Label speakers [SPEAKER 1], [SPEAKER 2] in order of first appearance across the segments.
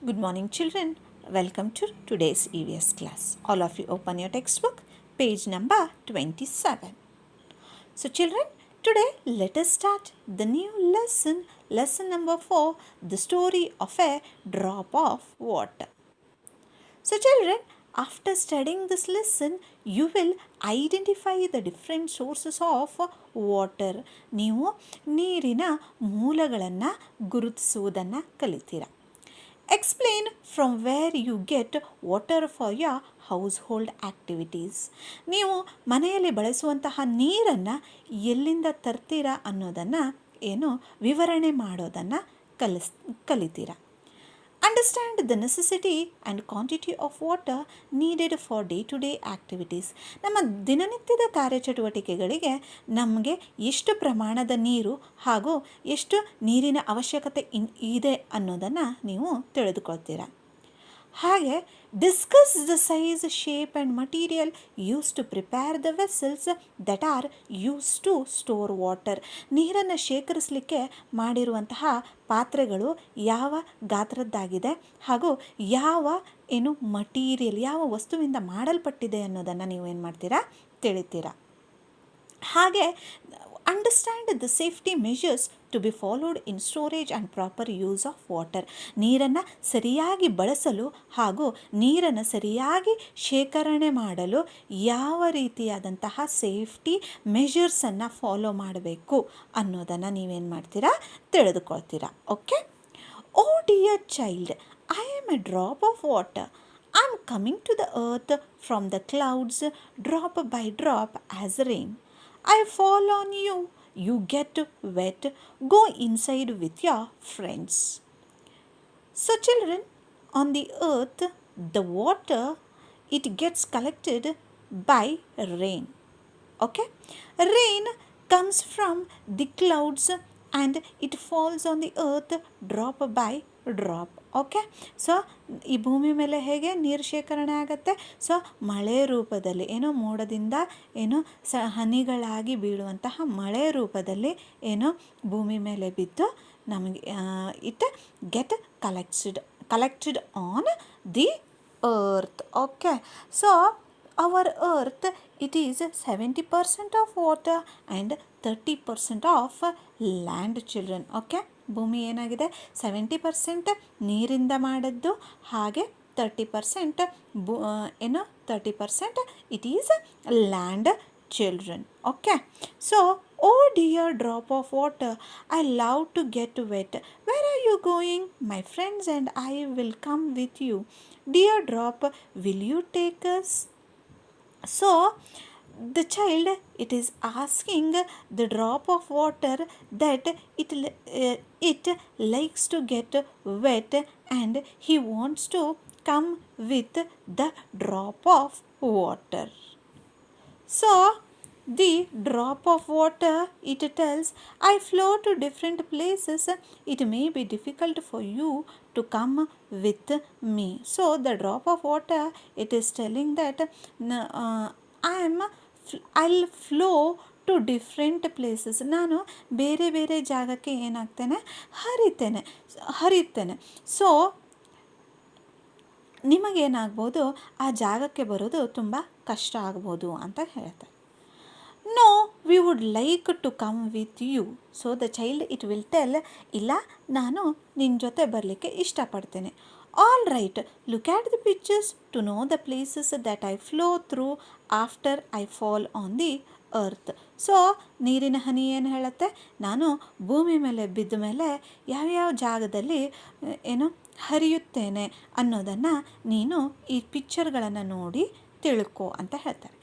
[SPEAKER 1] Good morning, children. Welcome to today's EVS class. All of you open your textbook, page number 27. So, children, today let us start the new lesson, lesson number 4, the story of a drop of water. So, children, after studying this lesson, you will identify the different sources of water. ನೀವು ನೀರಿನ ಮೂಲಗಳನ್ನು ಗುರುತಿಸುವುದನ್ನು ಕಲಿತೀರ. Explain from where you get water for your household activities. ನೀವು ಮನೆಯಲ್ಲಿ ಬಳಸುವಂತಹ ನೀರನ್ನು ಎಲ್ಲಿಂದ ತರ್ತೀರಾ ಅನ್ನೋದನ್ನು ವಿವರಣೆ ಮಾಡೋದನ್ನು ಕಲಿತೀರಾ. Understand the necessity and quantity of water needed for day-to-day activities. ನಮ್ಮ ದಿನನಿತ್ಯದ ಕಾರ್ಯಚಟುವಟಿಕೆಗಳಿಗೆ ನಮಗೆ ಎಷ್ಟು ಪ್ರಮಾಣದ ನೀರು ಹಾಗೂ ಎಷ್ಟು ನೀರಿನ ಅವಶ್ಯಕತೆ ಇದೆ ಅನ್ನೋದನ್ನು ನೀವು ತಿಳಿದುಕೊಳ್ತೀರಾ. ಹಾಗೆ discuss the size, shape and material use to prepare the vessels that are use to store water. ನೀರನ್ನು ಶೇಖರಿಸಲಿಕ್ಕೆ ಮಾಡಿರುವಂತಹ ಪಾತ್ರೆಗಳು ಯಾವ ಗಾತ್ರದ್ದಾಗಿದೆ ಹಾಗೂ ಯಾವ ಮಟೀರಿಯಲ್, ಯಾವ ವಸ್ತುವಿಂದ ಮಾಡಲ್ಪಟ್ಟಿದೆ ಅನ್ನೋದನ್ನು ನೀವು ಏನು ಮಾಡ್ತೀರಾ, ತಿಳಿತೀರಾ. ಹಾಗೆ understand the safety measures to be followed in storage and proper use of water. ನೀರನ್ನು ಸರಿಯಾಗಿ ಬಳಸಲು ಹಾಗೂ ನೀರನ್ನು ಸರಿಯಾಗಿ ಶೇಖರಣೆ ಮಾಡಲು ಯಾವ ರೀತಿಯಾದಂತಹ ಸೇಫ್ಟಿ ಮೆಷರ್ಸನ್ನು ಫಾಲೋ ಮಾಡಬೇಕು ಅನ್ನೋದನ್ನು ನೀವೇನು ಮಾಡ್ತೀರಾ, ತಿಳಿದುಕೊಳ್ತೀರಾ. Okay. Oh dear child, I am a drop of water. I am coming to the earth from the clouds, drop by drop as rain. I fall on you, you get wet, go inside with your friends. So children, on the earth, the water, it gets collected by rain. Okay? Rain comes from the clouds and it falls on the earth drop by drop. Okay. So ಈ ಭೂಮಿ ಮೇಲೆ ಹೇಗೆ ನೀರು ಶೇಖರಣೆ ಆಗುತ್ತೆ, so ಮಳೆ ರೂಪದಲ್ಲಿ ಮೋಡದಿಂದ ಹನಿಗಳಾಗಿ ಬೀಳುವಂತಹ ಮಳೆ ರೂಪದಲ್ಲಿ ಭೂಮಿ ಮೇಲೆ ಬಿದ್ದು ನಮಗೆ it get collected on the earth. Okay. So our earth, it is 70% of water and 30% of land, children. Okay. ಭೂಮಿ ಏನಾಗಿದೆ, 70% ನೀರಿಂದ ಮಾಡಿದ್ದು, ಹಾಗೆ 30% 30% it is land, children. Okay. So, oh dear drop of water, I love to get wet. Where are you going? My friends and I will come with you. Dear drop, will you take us? So, the child, it is asking the drop of water that it likes to get wet and he wants to come with the drop of water. So the drop of water, it tells, I flow to different places. It may be difficult for you to come with me. So the drop of water, it is telling that I'll flow to different places. ನಾನು ಬೇರೆ ಬೇರೆ ಜಾಗಕ್ಕೆ ಏನಾಗ್ತೇನೆ, ಹರಿತೇನೆ. So ನಿಮಗೇನಾಗ್ಬೋದು, ಆ ಜಾಗಕ್ಕೆ ಬರೋದು ತುಂಬ ಕಷ್ಟ ಆಗ್ಬೋದು ಅಂತ ಹೇಳ್ತಾರೆ. No, we would like to come with you. So the child, it will tell, ಇಲ್ಲ, ನಾನು ನಿನ್ನ ಜೊತೆ ಬರಲಿಕ್ಕೆ ಇಷ್ಟಪಡ್ತೇನೆ. All right, look at the pictures to know the places that I flow through after I fall on the earth. So ನೀರಿನ ಹನಿ ಏನು ಹೇಳುತ್ತೆ, ನಾನು ಭೂಮಿ ಮೇಲೆ ಬಿದ್ದ ಮೇಲೆ ಯಾವ್ಯಾವ ಜಾಗದಲ್ಲಿ ಹರಿಯುತ್ತೇನೆ ಅನ್ನೋದನ್ನು ನೀನು ಈ ಪಿಕ್ಚರ್ಗಳನ್ನು ನೋಡಿ ತಿಳ್ಕೊ ಅಂತ ಹೇಳ್ತಾರೆ.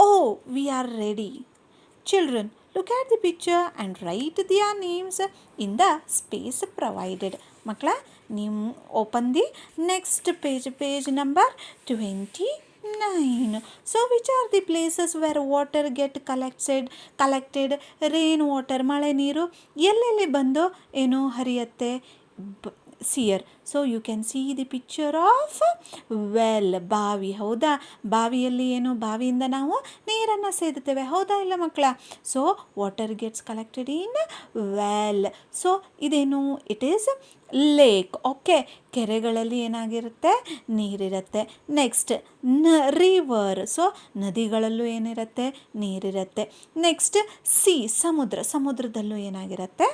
[SPEAKER 1] Oh, we are ready. Children, look at the picture and write their names in the space provided. ಮಕ್ಕಳ, ನೀವು open the next page number 29. So which are the places where water get collected? Rain water, ಮಳೆ ನೀರು ಎಲ್ಲೆಲ್ಲಿ ಬಂದು ಹರಿಯುತ್ತೆ? See here. So you can see the picture of well, ಬಾವಿ. ಹೌದಾ, ಬಾವಿಯಲ್ಲಿ ಏನು, ಬಾವಿಯಿಂದ ನಾವು ನೀರನ್ನು ಸೇದುತ್ತೇವೆ, ಹೌದಾ ಇಲ್ಲ ಮಕ್ಕಳ? So water gets collected in well. So ಇದೇನು, ಇಟ್ ಈಸ್ ಲೇಕ್. ಓಕೆ, ಕೆರೆಗಳಲ್ಲಿ ಏನಾಗಿರುತ್ತೆ, ನೀರಿರುತ್ತೆ. Next river. ಸೊ ನದಿಗಳಲ್ಲೂ ಏನಿರುತ್ತೆ, ನೀರಿರುತ್ತೆ. ನೆಕ್ಸ್ಟ್ ಸಮುದ್ರ, ಸಮುದ್ರದಲ್ಲೂ ಏನಾಗಿರುತ್ತೆ,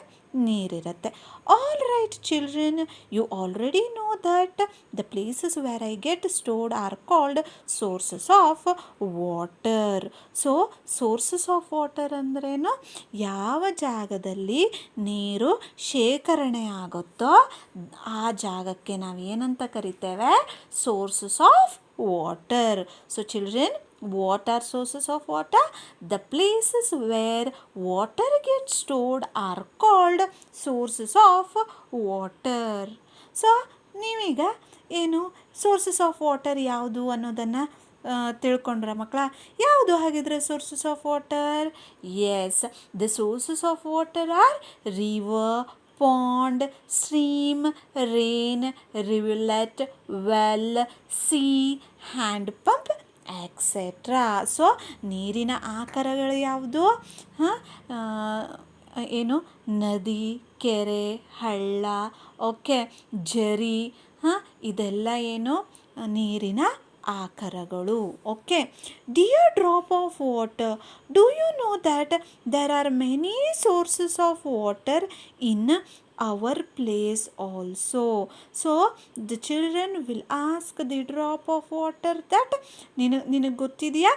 [SPEAKER 1] ನೀರಿರುತ್ತೆ. All right children, you already know that the places where I get stored are called sources of water. So sources of water ಅಂದ್ರೇನು, ಯಾವ ಜಾಗದಲ್ಲಿ ನೀರು ಶೇಖರಣೆ ಆಗುತ್ತೋ ಆ ಜಾಗಕ್ಕೆ ನಾವು ಏನಂತ ಕರಿತೇವೆ, sources of water. So children, what are sources of water? The places where water gets stored are called sources of water. So ನೀವೀಗ ಏನು ಸೋರ್ಸಸ್ ಆಫ್ ವಾಟರ್ ಯಾವುದು ಅನ್ನೋದನ್ನು ತಿಳ್ಕೊಂಡ್ರ ಮಕ್ಕಳ? ಯಾವುದು ಹಾಗಿದ್ರೆ sources of water? Yes, the sources of water are river, pond, stream, rain, rivulet, well, sea, hand pump, etcetera. So ನೀರಿನ ಆಕಾರಗಳು ಯಾವುದು? ಏನು, ನದಿ, ಕೆರೆ, ಹಳ್ಳ, ಓಕೆ, ಝರಿ, ಇದೆಲ್ಲ ಏನು, ನೀರಿನ ಆಕಾರಗಳು. Okay, dear drop of water, do you know that there are many sources of water in our place also? So the children will ask the drop of water that ನಿನಗೆ ಗೊತ್ತಿದೆಯಾ,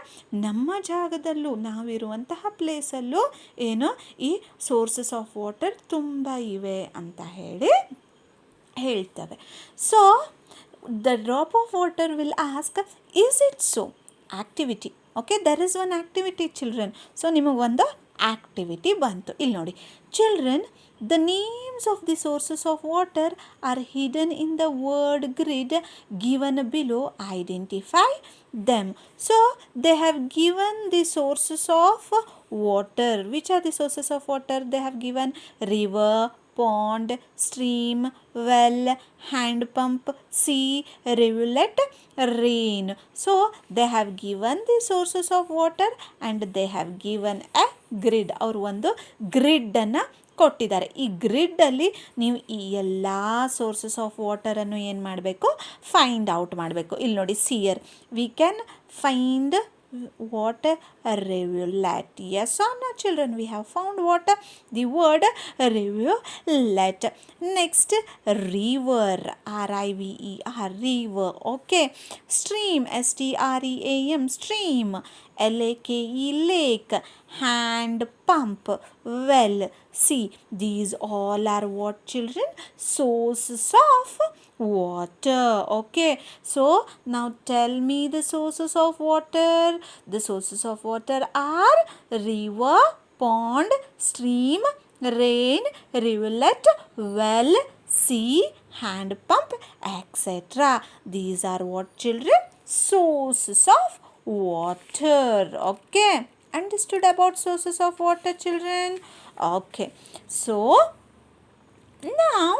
[SPEAKER 1] ನಮ್ಮ ಜಾಗದಲ್ಲೂ, ನಾವಿರುವಂತಹ ಪ್ಲೇಸಲ್ಲೂ ಏನು ಈ ಸೋರ್ಸಸ್ ಆಫ್ ವಾಟರ್ ತುಂಬ ಇವೆ ಅಂತ ಹೇಳ್ತವೆ. So the drop of water will ask, is it so? Activity. Okay, there is one activity children. So ನಿಮಗೊಂದು ಆಕ್ಟಿವಿಟಿ ಬಂತು. ಇಲ್ಲಿ ನೋಡಿ children, the names of the sources of water are hidden in the word grid given below. Identify them. So they have given the sources of water. Which are the sources of water? They have given river, pond, stream, well, hand pump, sea, rivulet, rain. So they have given the sources of water and they have given a grid. ಅವರು ಒಂದು ಗ್ರಿಡ್ಡನ್ನು ಕೊಟ್ಟಿದ್ದಾರೆ. ಈ ಗ್ರಿಡ್ಡಲ್ಲಿ ನೀವು ಈ ಎಲ್ಲ sources of ವಾಟರನ್ನು ಏನು ಮಾಡಬೇಕು, find out ಮಾಡಬೇಕು. ಇಲ್ಲಿ ನೋಡಿ, see here we can find what? Rivulet. Yes or no children? We have found what? The word rivulet. Next, river, R-I-V-E-R, river. Okay. Stream, S-T-R-E-A-M, stream, L-A-K-E, lake. Hand pump, well. See, these all are what children? Sources of water. Okay, so now tell me the sources of water. The sources of water are river, pond, stream, rain, rivulet, well, sea, hand pump, etc. These are what children? Sources of water. Okay, understood about sources of water children? Okay, so now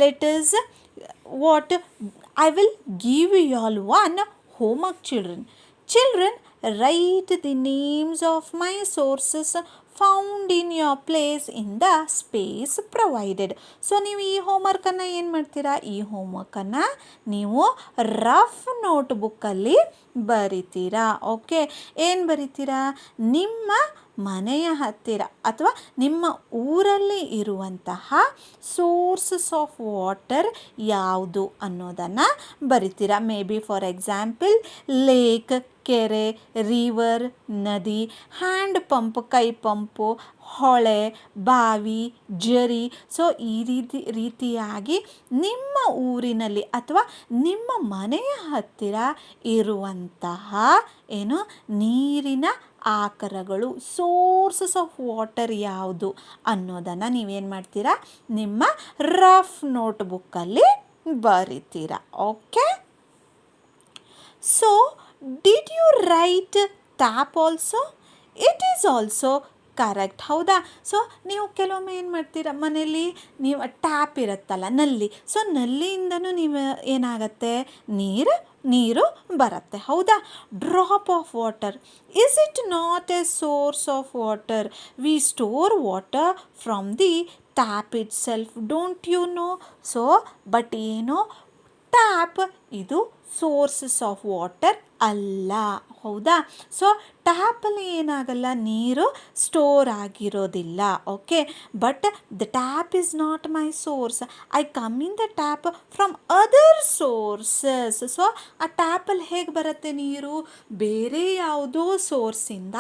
[SPEAKER 1] let us what I will give you all one homework children. Children, write the names of my sources found in your place in the space provided. So ನೀವು ಈ ಹೋಮ್ವರ್ಕನ್ನು ಏನು ಮಾಡ್ತೀರಾ, ಈ ಹೋಮ್ವರ್ಕನ್ನು ನೀವು rough ನೋಟ್ಬುಕ್ಕಲ್ಲಿ ಬರಿತೀರಾ. Okay, ಏನು ಬರಿತೀರಾ, ನಿಮ್ಮ ಮನೆಯ ಹತ್ತಿರ ಅಥವಾ ನಿಮ್ಮ ಊರಲ್ಲಿ ಇರುವಂತಹ ಸೋರ್ಸಸ್ ಆಫ್ ವಾಟರ್ ಯಾವುದು ಅನ್ನೋದನ್ನು ಬರಿತೀರಾ. May be for example lake, ಕೆರೆ, ರಿವರ್, ನದಿ, ಹ್ಯಾಂಡ್ ಪಂಪ್, ಕೈ ಪಂಪು, ಹೊಳೆ, ಬಾವಿ, ಝರಿ. ಸೊ ಈ ರೀತಿಯಾಗಿ ನಿಮ್ಮ ಊರಿನಲ್ಲಿ ಅಥವಾ ನಿಮ್ಮ ಮನೆಯ ಹತ್ತಿರ ಇರುವಂತಹ ಏನು ನೀರಿನ ಆಕರಗಳು, ಸೋರ್ಸಸ್ ಆಫ್ ವಾಟರ್ ಯಾವುದು ಅನ್ನೋದನ್ನು ನೀವೇನು ಮಾಡ್ತೀರಾ, ನಿಮ್ಮ ರಫ್ ನೋಟ್ಬುಕ್ಕಲ್ಲಿ ಬರಿತೀರಾ. Okay, so did you write tap also? It is also correct, ಹೌದಾ? ಸೊ ನೀವು ಕೆಲವೊಮ್ಮೆ ಏನು ಮಾಡ್ತೀರ, ಮನೇಲಿ ನೀವು ಟ್ಯಾಪ್ ಇರುತ್ತಲ್ಲ, ನಲ್ಲಿ. ಸೊ ನಲ್ಲಿಯಿಂದನೂ ನೀವು ಏನಾಗತ್ತೆ, ನೀರು ಬರುತ್ತೆ, ಹೌದಾ? Drop of water, is it not a source of water? We store water from the tap itself, don't you know? So but ಏನು, ಟ್ಯಾಪ್ ಇದು ಸೋರ್ಸಸ್ ಆಫ್ ವಾಟರ್ ಅಲ್ಲ, ಹೌದಾ? ಸೊ ಟ್ಯಾಪಲ್ಲಿ ಏನಾಗಲ್ಲ, ನೀರು ಸ್ಟೋರ್ ಆಗಿರೋದಿಲ್ಲ, okay? But the tap is not my source, I come in the tap from other sources. So ಆ ಟ್ಯಾಪಲ್ಲಿ ಹೇಗೆ ಬರುತ್ತೆ ನೀರು, ಬೇರೆ ಯಾವುದೋ ಸೋರ್ಸಿಂದ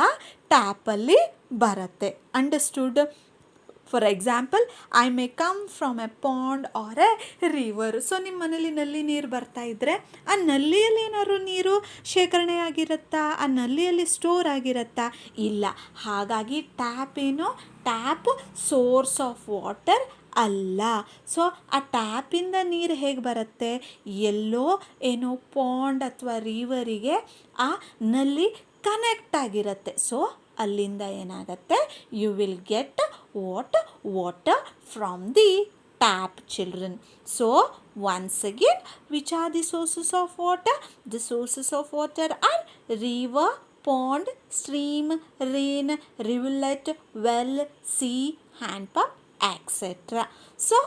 [SPEAKER 1] ಟ್ಯಾಪಲ್ಲಿ ಬರುತ್ತೆ. Understood? For example, I may come from a pond or a river. So ನಿಮ್ಮ ಮನೇಲಿ ನಲ್ಲಿ ನೀರು ಬರ್ತಾ ಇದ್ದರೆ ಆ ನಲ್ಲಿಯಲ್ಲಿ ಏನಾದ್ರು ನೀರು ಶೇಖರಣೆ ಆಗಿರುತ್ತಾ, ಆ ನಲ್ಲಿಯಲ್ಲಿ ಸ್ಟೋರ್ ಆಗಿರುತ್ತಾ? ಇಲ್ಲ. ಹಾಗಾಗಿ ಟ್ಯಾಪ್ ಸೋರ್ಸ್ ಆಫ್ ವಾಟರ್ ಅಲ್ಲ. ಸೊ ಆ ಟ್ಯಾಪಿಂದ ನೀರು ಹೇಗೆ ಬರುತ್ತೆ, ಎಲ್ಲೋ ಏನೋ ಪಾಂಡ್ ಅಥವಾ ರಿವರಿಗೆ ಆ ನಲ್ಲಿ ಕನೆಕ್ಟ್ ಆಗಿರುತ್ತೆ. ಸೊ ಅಲ್ಲಿಂದ ಏನಾಗುತ್ತೆ, you will get water from the tap, children. So once again, which are the sources of water? The sources of water are river, pond, stream, rain, rivulet, well, sea, hand pump, etc. So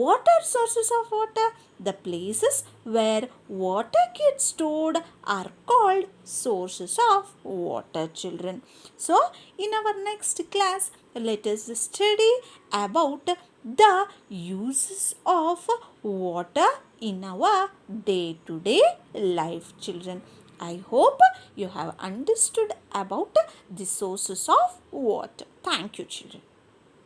[SPEAKER 1] what are sources of water? The places where water gets stored are called sources of water, children. So in our next class, let us study about the uses of water in our day-to-day life, children. I hope you have understood about the sources of water. Thank you, children.